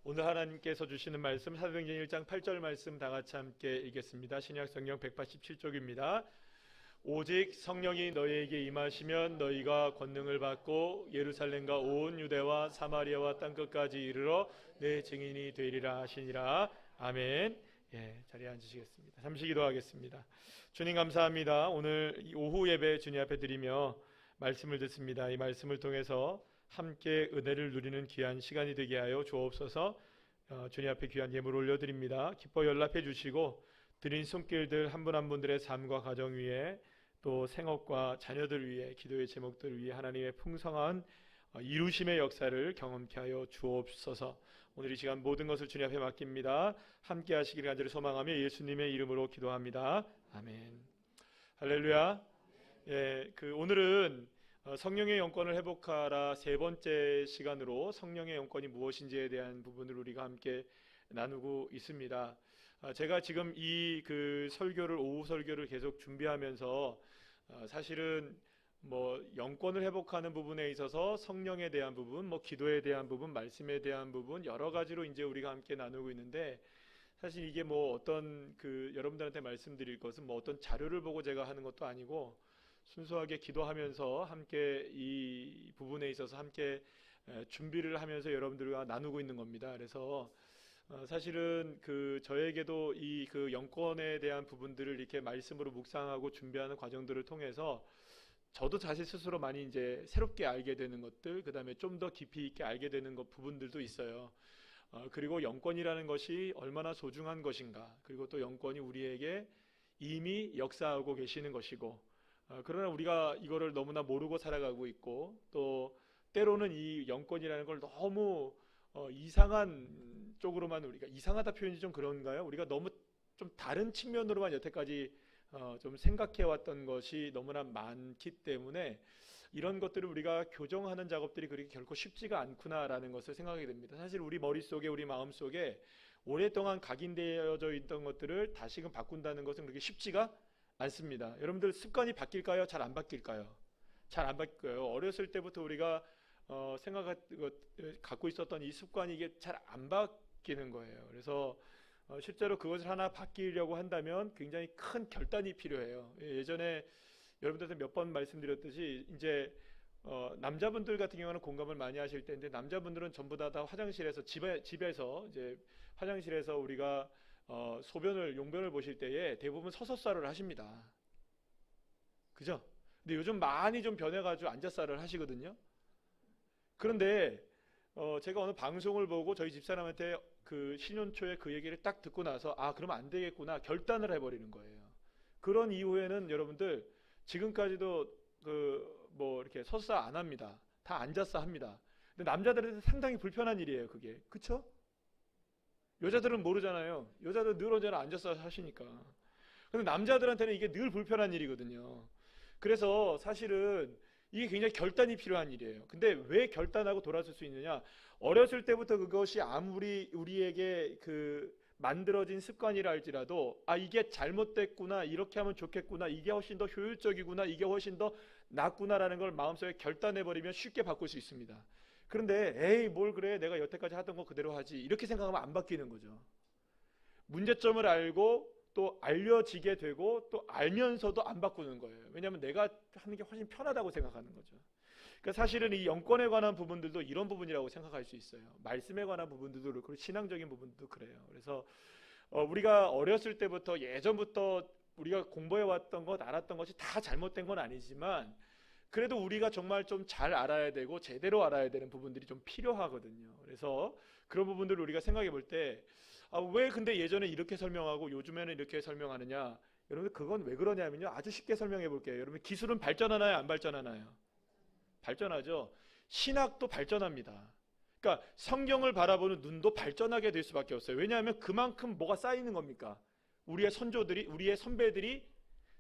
오늘 하나님께서 주시는 말씀 사도행전 1장 8절 말씀 다 같이 함께 읽겠습니다. 신약 성경 187쪽입니다. 오직 성령이 너희에게 임하시면 너희가 권능을 받고 예루살렘과 온 유대와 사마리아와 땅끝까지 이르러 내 증인이 되리라 하시니라. 아멘. 자리에 앉으시겠습니다. 잠시 기도하겠습니다. 주님 감사합니다. 오늘 오후 예배 주님 앞에 드리며 말씀을 듣습니다. 이 말씀을 통해서 함께 은혜를 누리는 귀한 시간이 되게 하여 주옵소서. 주님 앞에 귀한 예물 올려드립니다. 기뻐 연락해 주시고 드린 손길들 한 분 한 분들의 삶과 가정 위에 또 생업과 자녀들 위에 기도의 제목들 위에 하나님의 풍성한 이루심의 역사를 경험케 하여 주옵소서. 오늘 이 시간 모든 것을 주님 앞에 맡깁니다. 함께 하시기를 간절히 소망하며 예수님의 이름으로 기도합니다. 아멘. 할렐루야. 오늘은 성령의 영권을 회복하라 세 번째 시간으로 성령의 영권이 무엇인지에 대한 부분을 우리가 함께 나누고 있습니다. 제가 지금 이 설교를 오후 설교를 계속 준비하면서 사실은 영권을 회복하는 부분에 있어서 성령에 대한 부분, 기도에 대한 부분, 말씀에 대한 부분 여러 가지로 이제 우리가 함께 나누고 있는데 사실 이게 어떤 여러분들한테 말씀드릴 것은 어떤 자료를 보고 제가 하는 것도 아니고 순수하게 기도하면서 함께 이 부분에 있어서 함께 준비를 하면서 여러분들과 나누고 있는 겁니다. 그래서 사실은 저에게도 이 영권에 대한 부분들을 이렇게 말씀으로 묵상하고 준비하는 과정들을 통해서 저도 자신 스스로 많이 이제 새롭게 알게 되는 것들, 그 다음에 좀 더 깊이 있게 알게 되는 부분들도 있어요. 그리고 영권이라는 것이 얼마나 소중한 것인가, 그리고 또 영권이 우리에게 이미 역사하고 계시는 것이고, 그러나 우리가 이거를 너무나 모르고 살아가고 있고, 또 때로는 이 영권이라는 걸 너무 이상한 쪽으로만, 우리가 이상하다 표현이 좀 그런가요? 우리가 너무 좀 다른 측면으로만 여태까지 좀 생각해 왔던 것이 너무나 많기 때문에 이런 것들을 우리가 교정하는 작업들이 그렇게 결코 쉽지가 않구나라는 것을 생각하게 됩니다. 사실 우리 머릿속에, 우리 마음속에 오랫동안 각인되어져 있던 것들을 다시금 바꾼다는 것은 그렇게 쉽지가 않습니다. 여러분들 습관이 바뀔까요? 잘 안 바뀔까요? 잘 안 바뀌어요. 어렸을 때부터 우리가 갖고 있었던 이 습관이 이게 잘 안 바뀌는 거예요. 그래서 실제로 그것을 하나 바뀌려고 한다면 굉장히 큰 결단이 필요해요. 예전에 여러분들한테 몇 번 말씀드렸듯이 이제 남자분들 같은 경우는 공감을 많이 하실 텐데, 남자분들은 전부 다 화장실에서 집에서 이제 화장실에서 우리가 용변을 보실 때에 대부분 서서 쌀을 하십니다. 그죠? 근데 요즘 많이 좀 변해가지고 앉아 쌀을 하시거든요. 그런데 제가 어느 방송을 보고 저희 집사람한테 신년 초에 그 얘기를 딱 듣고 나서 그러면 안 되겠구나 결단을 해버리는 거예요. 그런 이후에는 여러분들 지금까지도 이렇게 서서 안 합니다. 다 앉아서 합니다. 근데 남자들한테 상당히 불편한 일이에요, 그게. 그쵸? 여자들은 모르잖아요. 여자들은 늘 언제나 앉아서 하시니까. 근데 남자들한테는 이게 늘 불편한 일이거든요. 그래서 사실은 이게 굉장히 결단이 필요한 일이에요. 근데 왜 결단하고 돌아설 수 있느냐? 어렸을 때부터 그것이 아무리 우리에게 만들어진 습관이라 할지라도 이게 잘못됐구나, 이렇게 하면 좋겠구나, 이게 훨씬 더 효율적이구나, 이게 훨씬 더 낫구나라는 걸 마음속에 결단해버리면 쉽게 바꿀 수 있습니다. 그런데 에이 뭘 그래, 내가 여태까지 하던 거 그대로 하지, 이렇게 생각하면 안 바뀌는 거죠. 문제점을 알고 또 알려지게 되고 또 알면서도 안 바꾸는 거예요. 왜냐하면 내가 하는 게 훨씬 편하다고 생각하는 거죠. 그러니까 사실은 이 영권에 관한 부분들도 이런 부분이라고 생각할 수 있어요. 말씀에 관한 부분들도 그렇고 신앙적인 부분도 그래요. 그래서 우리가 어렸을 때부터, 예전부터 우리가 공부해왔던 것, 알았던 것이 다 잘못된 건 아니지만 그래도 우리가 정말 좀 잘 알아야 되고 제대로 알아야 되는 부분들이 좀 필요하거든요. 그래서 그런 부분들을 우리가 생각해 볼 때 왜 근데 예전에 이렇게 설명하고 요즘에는 이렇게 설명하느냐, 여러분 그건 왜 그러냐면요, 아주 쉽게 설명해 볼게요. 여러분 기술은 발전하나요, 안 발전하나요? 발전하죠. 신학도 발전합니다. 그러니까 성경을 바라보는 눈도 발전하게 될 수밖에 없어요. 왜냐하면 그만큼 뭐가 쌓이는 겁니까? 우리의 선조들이, 우리의 선배들이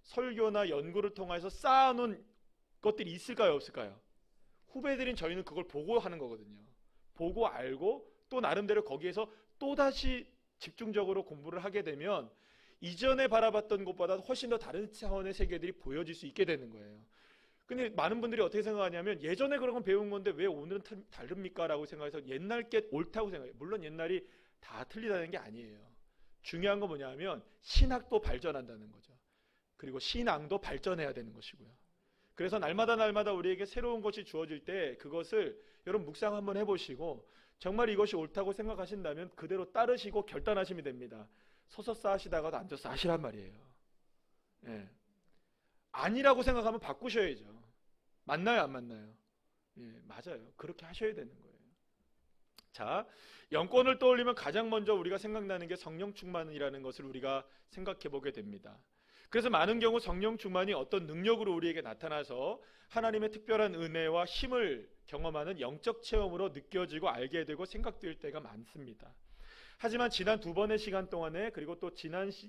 설교나 연구를 통해서 쌓아놓은 것들이 있을까요, 없을까요? 후배들인 저희는 그걸 보고 하는 거거든요. 보고 알고 또 나름대로 거기에서 또다시 집중적으로 공부를 하게 되면 이전에 바라봤던 것보다 훨씬 더 다른 차원의 세계들이 보여질 수 있게 되는 거예요. 근데 많은 분들이 어떻게 생각하냐면 예전에 그런 건 배운 건데 왜 오늘은 다릅니까? 라고 생각해서 옛날 게 옳다고 생각해요. 물론 옛날이 다 틀리다는 게 아니에요. 중요한 건 뭐냐면 신학도 발전한다는 거죠. 그리고 신앙도 발전해야 되는 것이고요. 그래서 날마다 우리에게 새로운 것이 주어질 때 그것을 여러분 묵상 한번 해보시고 정말 이것이 옳다고 생각하신다면 그대로 따르시고 결단하시면 됩니다. 서서 싸시다가도 앉아서 하시란 말이에요. 예. 아니라고 생각하면 바꾸셔야죠. 맞나요, 안 맞나요? 예, 맞아요. 그렇게 하셔야 되는 거예요. 자, 영권을 떠올리면 가장 먼저 우리가 생각나는 게 성령 충만이라는 것을 우리가 생각해 보게 됩니다. 그래서 많은 경우 성령 충만이 어떤 능력으로 우리에게 나타나서 하나님의 특별한 은혜와 힘을 경험하는 영적 체험으로 느껴지고 알게 되고 생각될 때가 많습니다. 하지만 지난 2번의 시간 동안에 그리고 또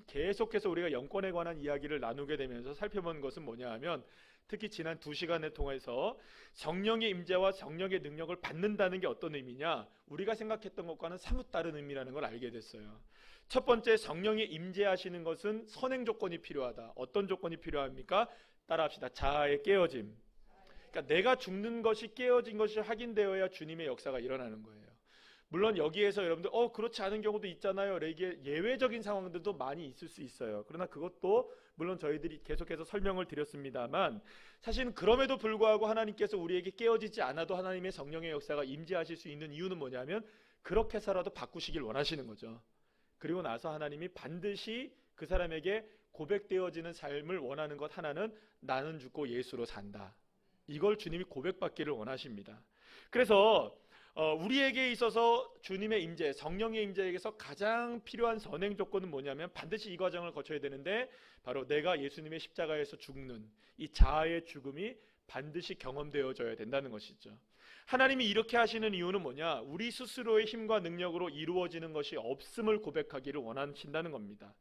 계속해서 우리가 영권에 관한 이야기를 나누게 되면서 살펴본 것은 뭐냐 하면 특히 지난 2시간을 통해서 성령의 임재와 성령의 능력을 받는다는 게 어떤 의미냐, 우리가 생각했던 것과는 사뭇 다른 의미라는 걸 알게 됐어요. 첫 번째, 성령이 임재하시는 것은 선행 조건이 필요하다. 어떤 조건이 필요합니까? 따라합시다. 자아의 깨어짐. 그러니까 내가 죽는 것이 깨어진 것이 확인되어야 주님의 역사가 일어나는 거예요. 물론 여기에서 여러분들 그렇지 않은 경우도 있잖아요. 이게 예외적인 상황들도 많이 있을 수 있어요. 그러나 그것도 물론 저희들이 계속해서 설명을 드렸습니다만 사실은 그럼에도 불구하고 하나님께서 우리에게 깨어지지 않아도 하나님의 성령의 역사가 임재하실 수 있는 이유는 뭐냐면 그렇게 해서라도 바꾸시길 원하시는 거죠. 그리고 나서 하나님이 반드시 그 사람에게 고백되어지는 삶을 원하는 것 하나는 나는 죽고 예수로 산다. 이걸 주님이 고백받기를 원하십니다. 그래서 우리에게 있어서 주님의 임재, 성령의 임재에게서 가장 필요한 선행 조건은 뭐냐면 반드시 이 과정을 거쳐야 되는데 바로 내가 예수님의 십자가에서 죽는 이 자아의 죽음이 반드시 경험되어져야 된다는 것이죠. 하나님이 이렇게 하시는 이유는 뭐냐? 우리 스스로의 힘과 능력으로 이루어지는 것이 없음을 고백하기를 원하신다는 겁니다.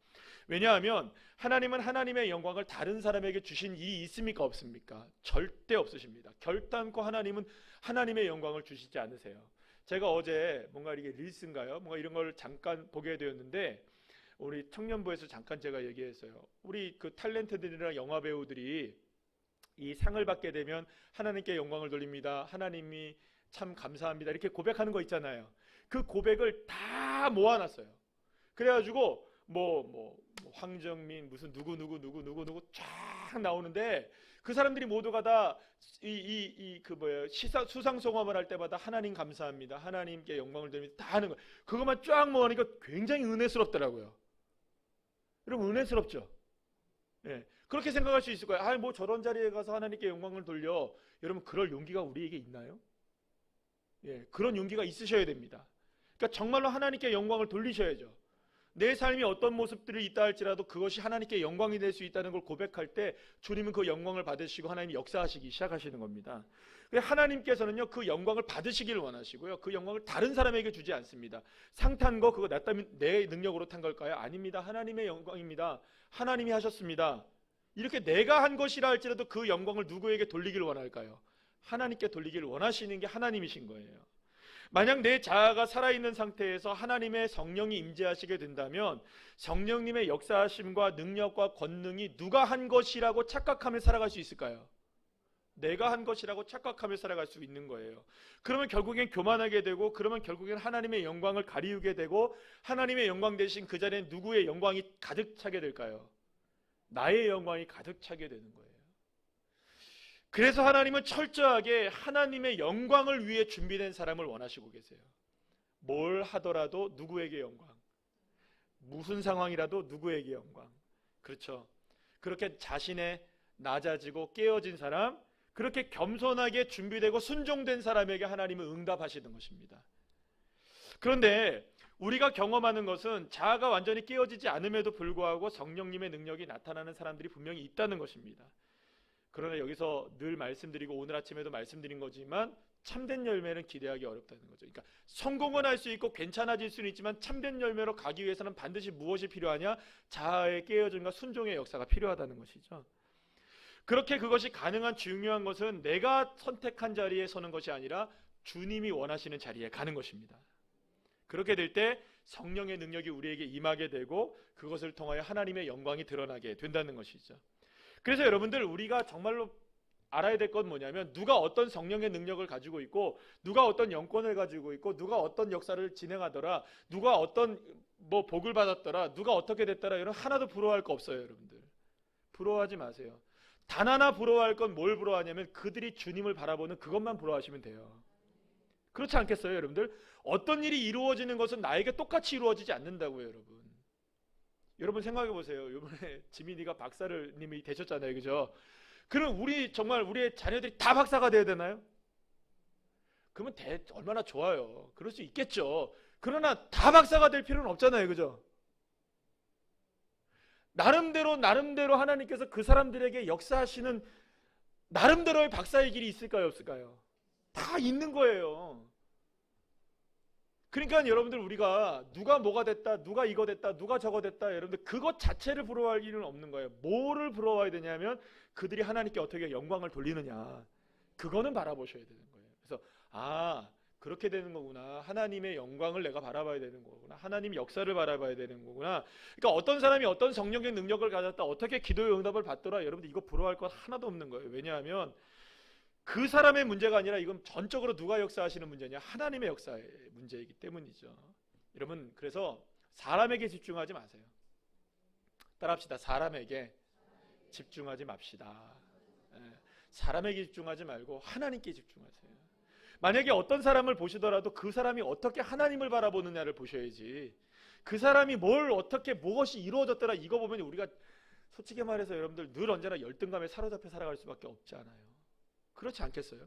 왜냐하면 하나님은 하나님의 영광을 다른 사람에게 주신 일이 있습니까? 없습니까? 절대 없으십니다. 결단코 하나님은 하나님의 영광을 주시지 않으세요. 제가 어제 뭔가 이게 릴스인가요? 뭔가 이런 걸 잠깐 보게 되었는데 우리 청년부에서 잠깐 제가 얘기했어요. 우리 그 탤런트들이나 영화 배우들이 이 상을 받게 되면 하나님께 영광을 돌립니다. 하나님이 참 감사합니다. 이렇게 고백하는 거 있잖아요. 그 고백을 다 모아놨어요. 그래가지고 황정민 무슨 누구 쫙 나오는데 그 사람들이 모두가 다 수상 소감을 할 때마다 하나님 감사합니다. 하나님께 영광을 돌립니다. 다 하는 거예요. 그것만 쫙 모으니까 굉장히 은혜스럽더라고요. 여러분 은혜스럽죠? 예. 그렇게 생각할 수 있을 거예요. 저런 자리에 가서 하나님께 영광을 돌려. 여러분 그럴 용기가 우리에게 있나요? 예, 그런 용기가 있으셔야 됩니다. 그러니까 정말로 하나님께 영광을 돌리셔야죠. 내 삶이 어떤 모습들이 있다 할지라도 그것이 하나님께 영광이 될 수 있다는 걸 고백할 때 주님은 그 영광을 받으시고 하나님이 역사하시기 시작하시는 겁니다. 하나님께서는요 그 영광을 받으시기를 원하시고요. 그 영광을 다른 사람에게 주지 않습니다. 상 탄 거 그거 내 능력으로 탄 걸까요? 아닙니다. 하나님의 영광입니다. 하나님이 하셨습니다. 이렇게 내가 한 것이라 할지라도 그 영광을 누구에게 돌리기를 원할까요? 하나님께 돌리기를 원하시는 게 하나님이신 거예요. 만약 내 자아가 살아있는 상태에서 하나님의 성령이 임재하시게 된다면 성령님의 역사하심과 능력과 권능이 누가 한 것이라고 착각하며 살아갈 수 있을까요? 내가 한 것이라고 착각하며 살아갈 수 있는 거예요. 그러면 결국엔 교만하게 되고 그러면 결국엔 하나님의 영광을 가리우게 되고 하나님의 영광 대신 그 자리에 누구의 영광이 가득 차게 될까요? 나의 영광이 가득 차게 되는 거예요. 그래서 하나님은 철저하게 하나님의 영광을 위해 준비된 사람을 원하시고 계세요. 뭘 하더라도 누구에게 영광, 무슨 상황이라도 누구에게 영광. 그렇죠. 그렇게 자신의 낮아지고 깨어진 사람, 그렇게 겸손하게 준비되고 순종된 사람에게 하나님은 응답하시는 것입니다. 그런데 우리가 경험하는 것은 자아가 완전히 깨어지지 않음에도 불구하고 성령님의 능력이 나타나는 사람들이 분명히 있다는 것입니다. 그러나 여기서 늘 말씀드리고 오늘 아침에도 말씀드린 거지만 참된 열매는 기대하기 어렵다는 거죠. 그러니까 성공은 할 수 있고 괜찮아질 수는 있지만 참된 열매로 가기 위해서는 반드시 무엇이 필요하냐? 자아의 깨어짐과 순종의 역사가 필요하다는 것이죠. 그렇게 그것이 가능한 중요한 것은 내가 선택한 자리에 서는 것이 아니라 주님이 원하시는 자리에 가는 것입니다. 그렇게 될 때 성령의 능력이 우리에게 임하게 되고 그것을 통하여 하나님의 영광이 드러나게 된다는 것이죠. 그래서 여러분들 우리가 정말로 알아야 될 건 뭐냐면 누가 어떤 성령의 능력을 가지고 있고 누가 어떤 영권을 가지고 있고 누가 어떤 역사를 진행하더라, 누가 어떤 뭐 복을 받았더라, 누가 어떻게 됐더라, 이런 하나도 부러워할 거 없어요. 여러분들 부러워하지 마세요. 단 하나 부러워할 건 뭘 부러워하냐면 그들이 주님을 바라보는 그것만 부러워하시면 돼요. 그렇지 않겠어요, 여러분들? 어떤 일이 이루어지는 것은 나에게 똑같이 이루어지지 않는다고요, 여러분. 여러분 생각해 보세요. 이번에 지민이가 박사님이 되셨잖아요, 그죠? 그럼 정말 우리의 자녀들이 다 박사가 돼야 되나요? 그러면 얼마나 좋아요. 그럴 수 있겠죠. 그러나 다 박사가 될 필요는 없잖아요, 그죠? 나름대로 하나님께서 그 사람들에게 역사하시는 나름대로의 박사의 길이 있을까요, 없을까요? 다 있는 거예요. 그러니까 여러분들, 우리가 누가 뭐가 됐다, 누가 이거 됐다, 누가 저거 됐다, 여러분들 그것 자체를 부러워할 일은 없는 거예요. 뭐를 부러워해야 되냐면 그들이 하나님께 어떻게 영광을 돌리느냐, 그거는 바라보셔야 되는 거예요. 그래서 그렇게 되는 거구나, 하나님의 영광을 내가 바라봐야 되는 거구나, 하나님 역사를 바라봐야 되는 거구나. 그러니까 어떤 사람이 어떤 성령의 능력을 가졌다, 어떻게 기도의 응답을 받더라, 여러분들 이거 부러워할 것 하나도 없는 거예요. 왜냐하면 그 사람의 문제가 아니라 이건 전적으로 누가 역사하시는 문제냐, 하나님의 역사의 문제이기 때문이죠. 여러분, 그래서 사람에게 집중하지 마세요. 따라합시다. 사람에게 집중하지 맙시다. 사람에게 집중하지 말고 하나님께 집중하세요. 만약에 어떤 사람을 보시더라도 그 사람이 어떻게 하나님을 바라보느냐를 보셔야지, 그 사람이 무엇이 이루어졌더라 이거 보면 우리가 솔직히 말해서 여러분들 늘 언제나 열등감에 사로잡혀 살아갈 수밖에 없지 않아요. 그렇지 않겠어요?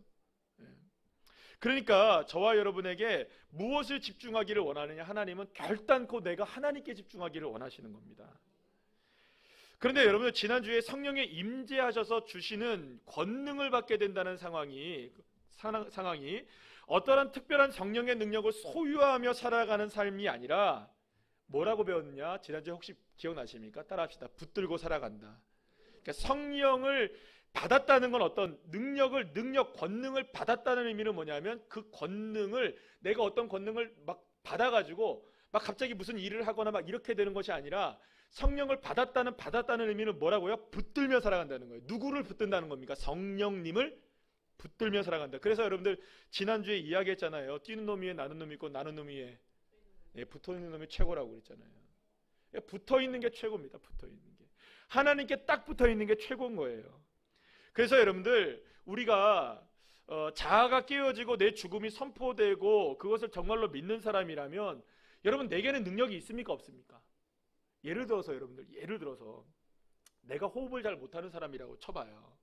그러니까 저와 여러분에게 무엇을 집중하기를 원하느냐, 하나님은 결단코 내가 하나님께 집중하기를 원하시는 겁니다. 그런데 여러분, 지난주에 성령에 임재하셔서 주시는 권능을 받게 된다는 상황이 어떠한 특별한 성령의 능력을 소유하며 살아가는 삶이 아니라 뭐라고 배웠느냐, 지난주에 혹시 기억나십니까? 따라합시다. 붙들고 살아간다. 그러니까 성령을 받았다는 건 어떤 권능을 받았다는 의미는 뭐냐면 그 권능을, 내가 어떤 권능을 막 받아가지고 막 갑자기 무슨 일을 하거나 막 이렇게 되는 것이 아니라, 성령을 받았다는 의미는 뭐라고요? 붙들며 살아간다는 거예요. 누구를 붙든다는 겁니까? 성령님을 붙들며 살아간다. 그래서 여러분들 지난주에 이야기했잖아요. 뛰는 놈 위에 나는 놈이 있고 나는 놈 위에 붙어있는 놈이 최고라고 그랬잖아요. 붙어있는 게 최고입니다. 붙어있는 게 하나님께 딱 붙어있는 게 최고인 거예요. 그래서 여러분들, 우리가 자아가 깨어지고 내 죽음이 선포되고 그것을 정말로 믿는 사람이라면, 여러분 내게는 능력이 있습니까, 없습니까? 예를 들어서 내가 호흡을 잘 못하는 사람이라고 쳐봐요.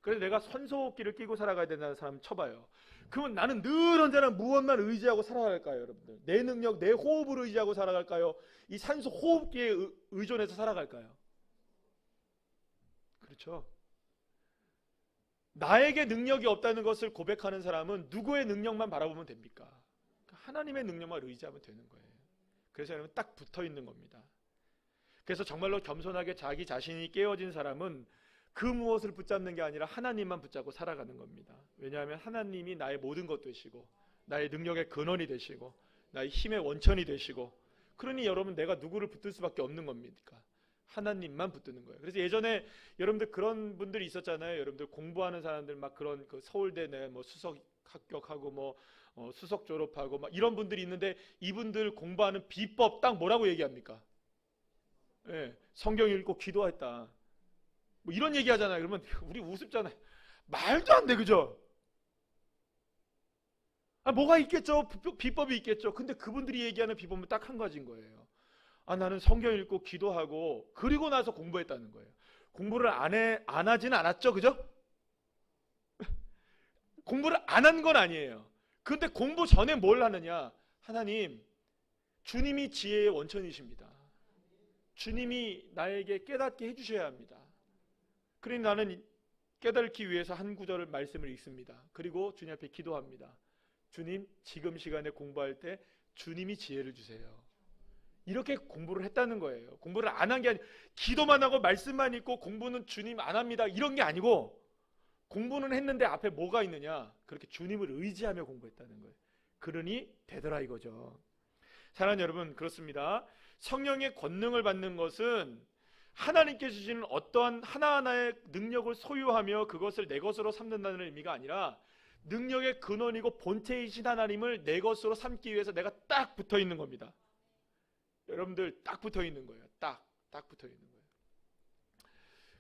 그래서 내가 산소호흡기를 끼고 살아가야 된다는 사람 쳐봐요. 그러면 나는 늘 언제나 무엇만 의지하고 살아갈까요, 여러분들? 내 능력, 내 호흡을 의지하고 살아갈까요? 이 산소 호흡기에 의존해서 살아갈까요? 그렇죠. 나에게 능력이 없다는 것을 고백하는 사람은 누구의 능력만 바라보면 됩니까? 하나님의 능력만 의지하면 되는 거예요. 그래서 여러분 딱 붙어 있는 겁니다. 그래서 정말로 겸손하게 자기 자신이 깨어진 사람은 그 무엇을 붙잡는 게 아니라 하나님만 붙잡고 살아가는 겁니다. 왜냐하면 하나님이 나의 모든 것 되시고 나의 능력의 근원이 되시고 나의 힘의 원천이 되시고, 그러니 여러분 내가 누구를 붙들 수밖에 없는 겁니까? 하나님만 붙드는 거예요. 그래서 예전에 여러분들 그런 분들이 있었잖아요. 여러분들 공부하는 사람들 막 그런 서울대 내 뭐 수석 합격하고 뭐 수석 졸업하고 막 이런 분들이 있는데, 이분들 공부하는 비법 딱 뭐라고 얘기합니까? 성경 읽고 기도했다. 뭐 이런 얘기 하잖아요. 그러면 우리 우습잖아요. 말도 안 돼, 그죠? 뭐가 있겠죠? 비법이 있겠죠. 근데 그분들이 얘기하는 비법은 딱 한 가지인 거예요. 나는 성경 읽고 기도하고 그리고 나서 공부했다는 거예요. 공부를 안 하지는 않았죠, 그죠? 공부를 안 한 건 아니에요. 그런데 공부 전에 뭘 하느냐? 하나님, 주님이 지혜의 원천이십니다. 주님이 나에게 깨닫게 해주셔야 합니다. 그러니 나는 깨닫기 위해서 한 구절을 말씀을 읽습니다. 그리고 주님 앞에 기도합니다. 주님, 지금 시간에 공부할 때 주님이 지혜를 주세요. 이렇게 공부를 했다는 거예요. 공부를 안 한 게 아니고 기도만 하고 말씀만 읽고 공부는 주님 안 합니다, 이런 게 아니고, 공부는 했는데 앞에 뭐가 있느냐? 그렇게 주님을 의지하며 공부했다는 거예요. 그러니 되더라 이거죠. 사랑하는 여러분, 그렇습니다. 성령의 권능을 받는 것은 하나님께 주시는 어떠한 하나하나의 능력을 소유하며 그것을 내 것으로 삼는다는 의미가 아니라 능력의 근원이고 본체이신 하나님을 내 것으로 삼기 위해서 내가 딱 붙어 있는 겁니다. 여러분들 딱 붙어 있는 거예요. 딱 붙어 있는 거예요.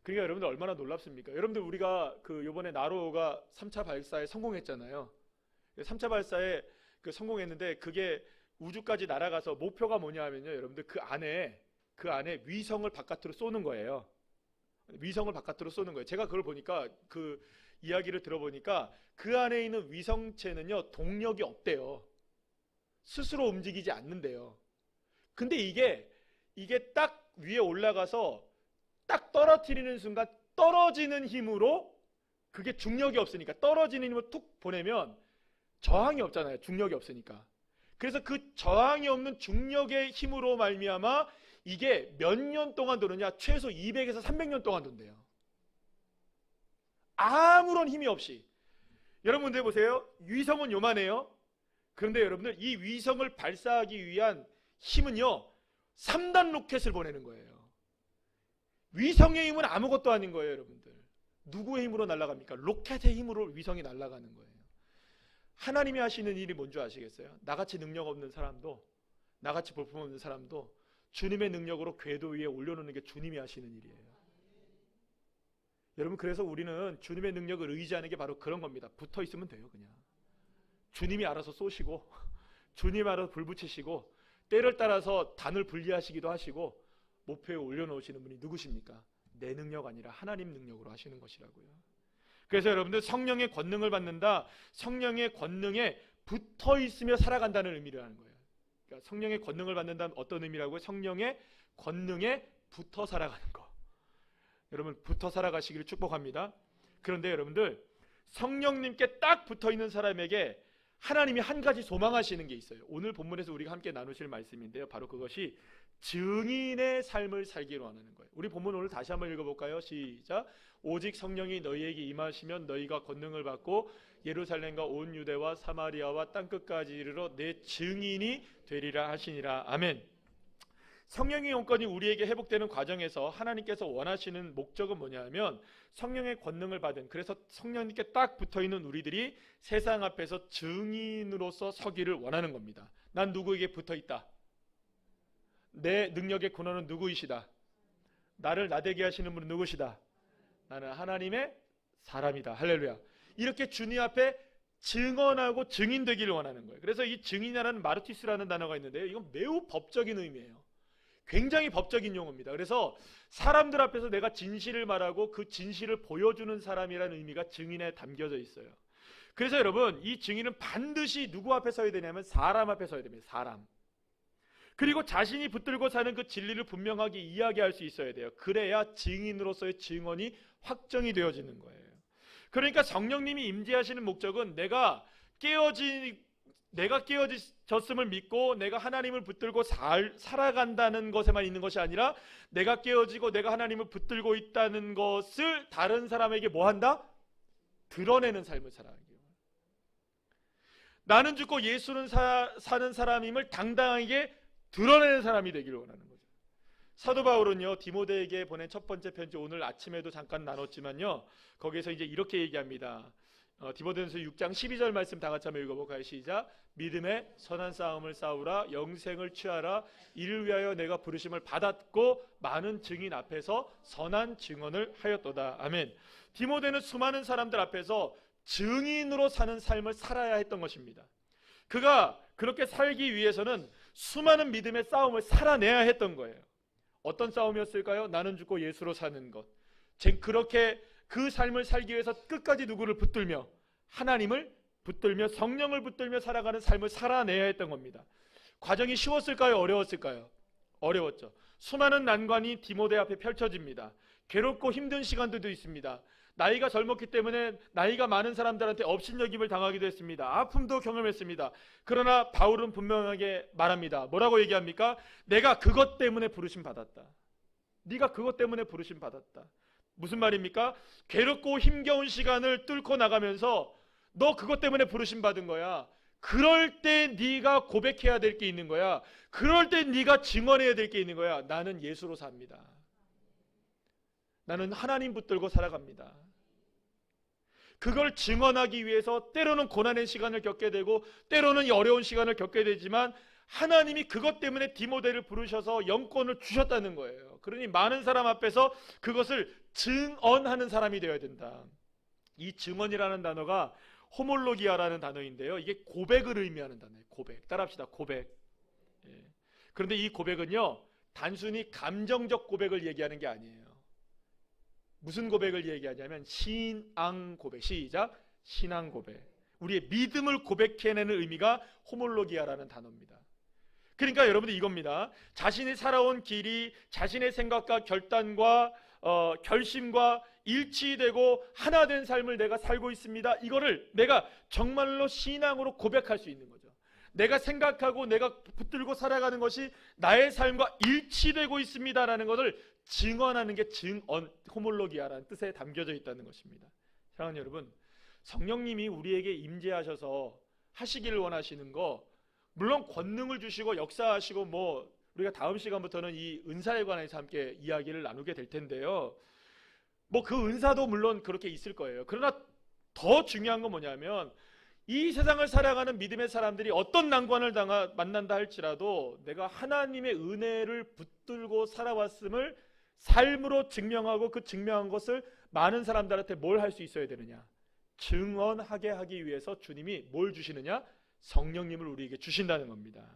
그러니까 여러분들 얼마나 놀랍습니까? 여러분들 우리가 요번에 나로가 3차 발사에 성공했잖아요. 3차 발사에 성공했는데 그게 우주까지 날아가서 목표가 뭐냐 하면요, 여러분들 그 안에 위성을 바깥으로 쏘는 거예요. 위성을 바깥으로 쏘는 거예요. 제가 그걸 보니까 그 이야기를 들어보니까 그 안에 있는 위성체는요, 동력이 없대요. 스스로 움직이지 않는데요. 근데 이게 딱 위에 올라가서 딱 떨어뜨리는 순간 떨어지는 힘으로, 그게 중력이 없으니까 떨어지는 힘을 툭 보내면 저항이 없잖아요. 중력이 없으니까. 그래서 그 저항이 없는 중력의 힘으로 말미암아 이게 몇 년 동안 도느냐? 최소 200에서 300년 동안 돈대요. 아무런 힘이 없이. 여러분들 보세요. 위성은 요만해요. 그런데 여러분들 이 위성을 발사하기 위한 힘은요, 3단 로켓을 보내는 거예요. 위성의 힘은 아무것도 아닌 거예요, 여러분들. 누구의 힘으로 날아갑니까? 로켓의 힘으로 위성이 날아가는 거예요. 하나님이 하시는 일이 뭔 줄 아시겠어요? 나같이 능력 없는 사람도, 나같이 볼품 없는 사람도 주님의 능력으로 궤도 위에 올려놓는 게 주님이 하시는 일이에요. 여러분, 그래서 우리는 주님의 능력을 의지하는 게 바로 그런 겁니다. 붙어 있으면 돼요. 그냥 주님이 알아서 쏘시고 주님이 알아서 불 붙이시고 때를 따라서 단을 분리하시기도 하시고 목표에 올려놓으시는 분이 누구십니까? 내 능력 아니라 하나님 능력으로 하시는 것이라고요. 그래서 여러분들 성령의 권능을 받는다. 성령의 권능에 붙어 있으며 살아간다는 의미를 하는 거예요. 그러니까 성령의 권능을 받는다는 어떤 의미라고요? 성령의 권능에 붙어 살아가는 거. 여러분, 붙어 살아가시기를 축복합니다. 그런데 여러분들, 성령님께 딱 붙어 있는 사람에게 하나님이 한 가지 소망하시는 게 있어요. 오늘 본문에서 우리가 함께 나누실 말씀인데요, 바로 그것이 증인의 삶을 살기로 하는 거예요. 우리 본문 오늘 다시 한번 읽어볼까요? 시작. 오직 성령이 너희에게 임하시면 너희가 권능을 받고 예루살렘과 온 유대와 사마리아와 땅끝까지 이르러 내 증인이 되리라 하시니라. 아멘. 성령의 영권이 우리에게 회복되는 과정에서 하나님께서 원하시는 목적은 뭐냐면, 성령의 권능을 받은, 그래서 성령님께 딱 붙어있는 우리들이 세상 앞에서 증인으로서 서기를 원하는 겁니다. 난 누구에게 붙어있다. 내 능력의 근원은 누구이시다. 나를 나대게 하시는 분은 누구시다. 나는 하나님의 사람이다. 할렐루야. 이렇게 주님 앞에 증언하고 증인되기를 원하는 거예요. 그래서 이 증인이라는 마르티스라는 단어가 있는데요, 이건 매우 법적인 의미예요. 굉장히 법적인 용어입니다. 그래서 사람들 앞에서 내가 진실을 말하고 그 진실을 보여주는 사람이라는 의미가 증인에 담겨져 있어요. 그래서 여러분, 이 증인은 반드시 누구 앞에 서야 되냐면 사람 앞에 서야 됩니다. 사람. 그리고 자신이 붙들고 사는 그 진리를 분명하게 이야기할 수 있어야 돼요. 그래야 증인으로서의 증언이 확정이 되어지는 거예요. 그러니까 성령님이 임재하시는 목적은 내가 깨어졌음을 믿고 내가 하나님을 붙들고 살아간다는 것에만 있는 것이 아니라, 내가 깨어지고 내가 하나님을 붙들고 있다는 것을 다른 사람에게 뭐한다? 드러내는 삶을 살아가기. 나는 죽고 예수는 사는 사람임을 당당하게 드러내는 사람이 되기를 원하는 거죠. 사도 바울은요, 디모데에게 보낸 첫 번째 편지, 오늘 아침에도 잠깐 나눴지만요, 거기에서 이제 이렇게 얘기합니다. 디모데전서 6장 12절 말씀 다 같이 한번 읽어볼까요? 시작. 믿음의 선한 싸움을 싸우라. 영생을 취하라. 이를 위하여 내가 부르심을 받았고 많은 증인 앞에서 선한 증언을 하였도다. 아멘. 디모데는 수많은 사람들 앞에서 증인으로 사는 삶을 살아야 했던 것입니다. 그가 그렇게 살기 위해서는 수많은 믿음의 싸움을 살아내야 했던 거예요. 어떤 싸움이었을까요? 나는 죽고 예수로 사는 것. 그렇게 그 삶을 살기 위해서 끝까지 누구를 붙들며, 하나님을 붙들며 성령을 붙들며 살아가는 삶을 살아내야 했던 겁니다. 과정이 쉬웠을까요? 어려웠을까요? 어려웠죠. 수많은 난관이 디모데 앞에 펼쳐집니다. 괴롭고 힘든 시간들도 있습니다. 나이가 젊었기 때문에 나이가 많은 사람들한테 업신여김을 당하기도 했습니다. 아픔도 경험했습니다. 그러나 바울은 분명하게 말합니다. 뭐라고 얘기합니까? 내가 그것 때문에 부르심 받았다. 네가 그것 때문에 부르심 받았다. 무슨 말입니까? 괴롭고 힘겨운 시간을 뚫고 나가면서 너 그것 때문에 부르심 받은 거야. 그럴 때 네가 고백해야 될 게 있는 거야. 그럴 때 네가 증언해야 될 게 있는 거야. 나는 예수로 삽니다. 나는 하나님 붙들고 살아갑니다. 그걸 증언하기 위해서 때로는 고난의 시간을 겪게 되고 때로는 어려운 시간을 겪게 되지만 하나님이 그것 때문에 디모데를 부르셔서 영권을 주셨다는 거예요. 그러니 많은 사람 앞에서 그것을 증언하는 사람이 되어야 된다. 이 증언이라는 단어가 호몰로기아라는 단어인데요. 이게 고백을 의미하는 단어예요. 고백. 따라합시다. 고백. 예. 그런데 이 고백은요, 단순히 감정적 고백을 얘기하는 게 아니에요. 무슨 고백을 얘기하냐면 신앙 고백. 시작. 신앙 고백. 우리의 믿음을 고백해내는 의미가 호몰로기아라는 단어입니다. 그러니까 여러분들 이겁니다. 자신이 살아온 길이 자신의 생각과 결단과 결심과 일치되고 하나 된 삶을 내가 살고 있습니다. 이거를 내가 정말로 신앙으로 고백할 수 있는 거죠. 내가 생각하고 내가 붙들고 살아가는 것이 나의 삶과 일치되고 있습니다라는 것을 증언하는 게 증언, 호몰로기아라는 뜻에 담겨져 있다는 것입니다. 사랑하는 여러분, 성령님이 우리에게 임재하셔서 하시기를 원하시는 거, 물론 권능을 주시고 역사하시고 우리가 다음 시간부터는 이 은사에 관해서 함께 이야기를 나누게 될 텐데요. 그 은사도 물론 그렇게 있을 거예요. 그러나 더 중요한 건 뭐냐면 이 세상을 살아가는 믿음의 사람들이 어떤 난관을 만난다 할지라도 내가 하나님의 은혜를 붙들고 살아왔음을 삶으로 증명하고 그 증명한 것을 많은 사람들한테 뭘 할 수 있어야 되느냐? 증언하게 하기 위해서 주님이 뭘 주시느냐? 성령님을 우리에게 주신다는 겁니다.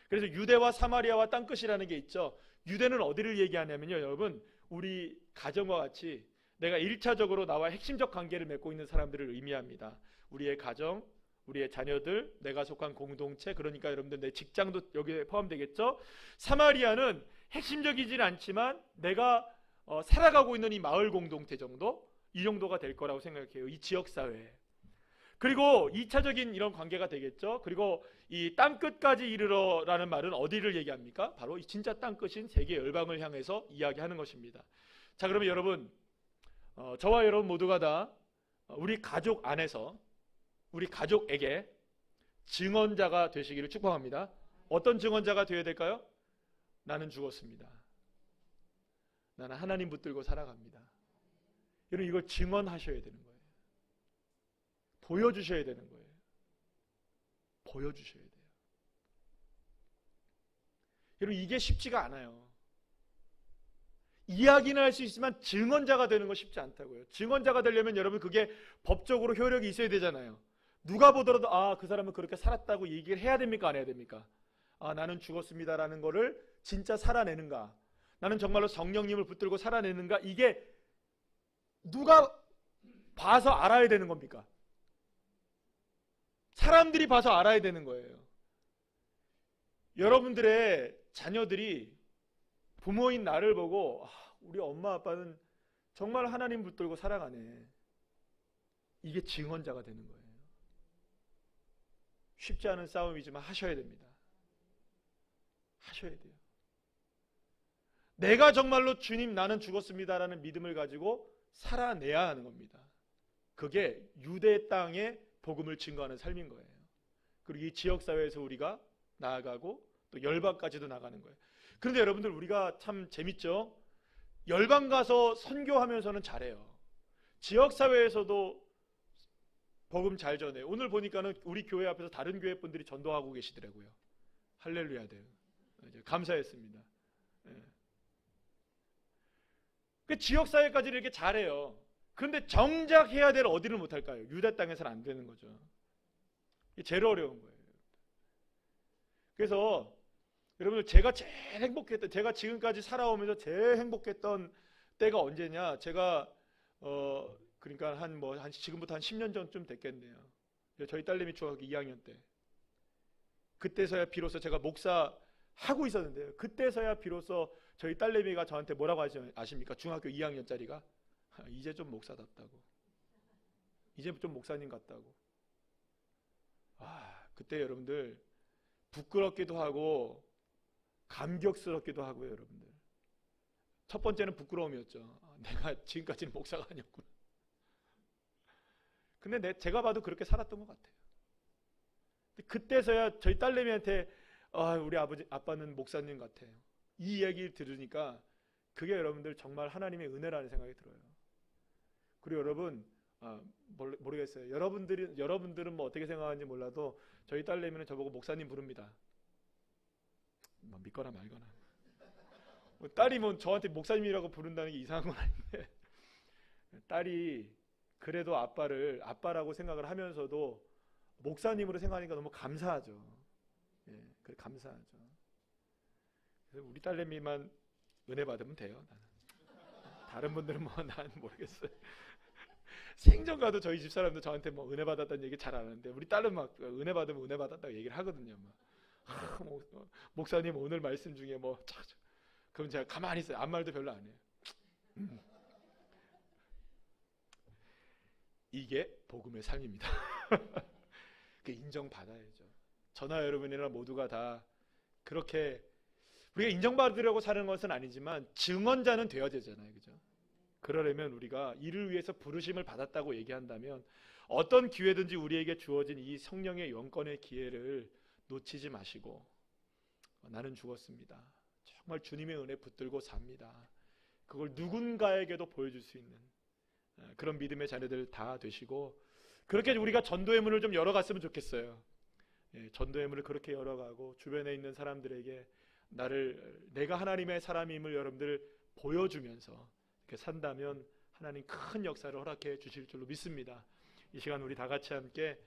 그래서 유대와 사마리아와 땅끝이라는 게 있죠. 유대는 어디를 얘기하냐면요, 여러분, 우리 가정과 같이 내가 1차적으로 나와 핵심적 관계를 맺고 있는 사람들을 의미합니다. 우리의 가정, 우리의 자녀들, 내가 속한 공동체, 그러니까 여러분들 내 직장도 여기에 포함되겠죠. 사마리아는 핵심적이진 않지만 내가 살아가고 있는 이 마을 공동체 정도, 이 정도가 될 거라고 생각해요. 이 지역사회에. 그리고 2차적인 이런 관계가 되겠죠. 그리고 이 땅끝까지 이르러라는 말은 어디를 얘기합니까? 바로 이 진짜 땅끝인 세계 열방을 향해서 이야기하는 것입니다. 자, 그러면 여러분, 저와 여러분 모두가 다 우리 가족 안에서 우리 가족에게 증언자가 되시기를 축복합니다. 어떤 증언자가 되어야 될까요? 나는 죽었습니다. 나는 하나님 붙들고 살아갑니다. 여러분, 이걸 증언하셔야 되는 거예요. 보여주셔야 되는 거예요. 보여주셔야 돼요. 여러분, 이게 쉽지가 않아요. 이야기는 할 수 있지만 증언자가 되는 거 쉽지 않다고요. 증언자가 되려면 여러분 그게 법적으로 효력이 있어야 되잖아요. 누가 보더라도 그 사람은 그렇게 살았다고 얘기를 해야 됩니까? 안 해야 됩니까? 나는 죽었습니다라는 거를 진짜 살아내는가? 나는 정말로 성령님을 붙들고 살아내는가? 이게 누가 봐서 알아야 되는 겁니까? 사람들이 봐서 알아야 되는 거예요. 여러분들의 자녀들이 부모인 나를 보고 우리 엄마 아빠는 정말 하나님 붙들고 살아가네. 이게 증언자가 되는 거예요. 쉽지 않은 싸움이지만 하셔야 됩니다. 하셔야 돼요. 내가 정말로 주님 나는 죽었습니다라는 믿음을 가지고 살아내야 하는 겁니다. 그게 유대 땅에 복음을 증거하는 삶인 거예요. 그리고 이 지역사회에서 우리가 나아가고 또 열방까지도 나가는 거예요. 그런데 여러분들 우리가 참 재밌죠? 열방 가서 선교하면서는 잘해요. 지역사회에서도 복음 잘 전해요. 오늘 보니까는 우리 교회 앞에서 다른 교회 분들이 전도하고 계시더라고요. 할렐루야 돼요. 감사했습니다. 그 지역사회까지 이렇게 잘해요. 그런데 정작 해야 될 어디를 못할까요? 유대 땅에서는 안 되는 거죠. 이게 제일 어려운 거예요. 그래서 여러분들 제가 제일 행복했던, 제가 지금까지 살아오면서 제일 행복했던 때가 언제냐? 제가 그러니까 지금부터 한 10년 전쯤 됐겠네요. 저희 딸내미 중학교 2학년 때. 그때서야 비로소 제가 목사 하고 있었는데요. 그때서야 비로소 저희 딸내미가 저한테 뭐라고 하지 아십니까? 중학교 2학년짜리가 이제 좀 목사답다고. 이제 좀 목사님 같다고. 그때 여러분들 부끄럽기도 하고 감격스럽기도 하고요, 여러분들. 첫 번째는 부끄러움이었죠. 내가 지금까지는 목사가 아니었구나. 근데 제가 봐도 그렇게 살았던 것 같아요. 그때서야 저희 딸내미한테 우리 아빠는 목사님 같아요. 이 이야기를 들으니까 그게 여러분들 정말 하나님의 은혜라는 생각이 들어요. 그리고 여러분, 모르겠어요. 여러분들은 뭐 어떻게 생각하는지 몰라도 저희 딸내미는 저보고 목사님 부릅니다. 뭐 믿거나 말거나. 뭐 딸이 뭐 저한테 목사님이라고 부른다는 게 이상한 건 아닌데, 딸이 그래도 아빠를 아빠라고 생각을 하면서도 목사님으로 생각하니까 너무 감사하죠. 예, 그래 감사하죠. 그래서 우리 딸내미만 은혜 받으면 돼요. 나는. 다른 분들은 뭐 난 모르겠어요. 생전 가도 저희 집 사람도 저한테 뭐 은혜 받았다는 얘기 잘 안 하는데 우리 딸은 막 은혜 받으면 은혜 받았다고 얘기를 하거든요. 막 목사님 오늘 말씀 중에 뭐 그럼 제가 가만히 있어요. 아무 말도 별로 안 해요. 이게 복음의 삶입니다. 그 인정받아야죠. 저나 여러분이나 모두가 다 그렇게 우리가 인정받으려고 사는 것은 아니지만 증언자는 되어야 되잖아요. 그죠? 그러려면 우리가 이를 위해서 부르심을 받았다고 얘기한다면 어떤 기회든지 우리에게 주어진 이 성령의 영권의 기회를 놓치지 마시고 나는 죽었습니다. 정말 주님의 은혜 붙들고 삽니다. 그걸 누군가에게도 보여줄 수 있는 그런 믿음의 자녀들 다 되시고 그렇게 우리가 전도의 문을 좀 열어갔으면 좋겠어요. 전도의 문을 그렇게 열어가고 주변에 있는 사람들에게 내가 하나님의 사람임을 여러분들 보여주면서 이렇게 산다면 하나님 큰 역사를 허락해 주실 줄로 믿습니다. 이 시간 우리 다 같이 함께